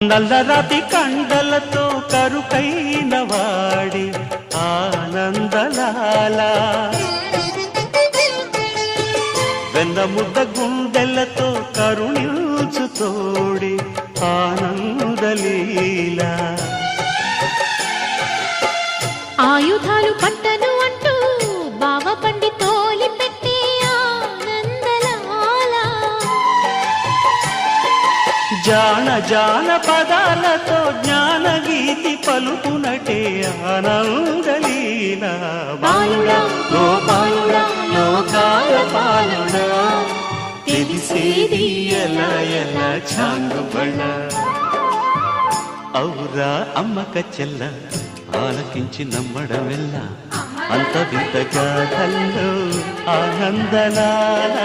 నల్లరాతి కండలతో కరుకైన వాడి ఆనందలాల వెన్నముద్ద గుండెలతో కరుణించు తోడి ఆనందలీల ఆయుధాలు పట్టను అంటూ బావ పండి తోలి పెట్టి ఆనందలాల జాన జాన పదాలతో జ్ఞానగీతి పలుకునటే ఆనందలీల బాలుడా గోపాలుడా లోకాల పాలుడా తెలిసేది ఎలా ఎలా చాంగుబళ్ళ ఔరా అమ్మక చెల్ల ఆలకించి నమ్మడమెల్ల అంత వింత గాథల్లో ఆనందలాల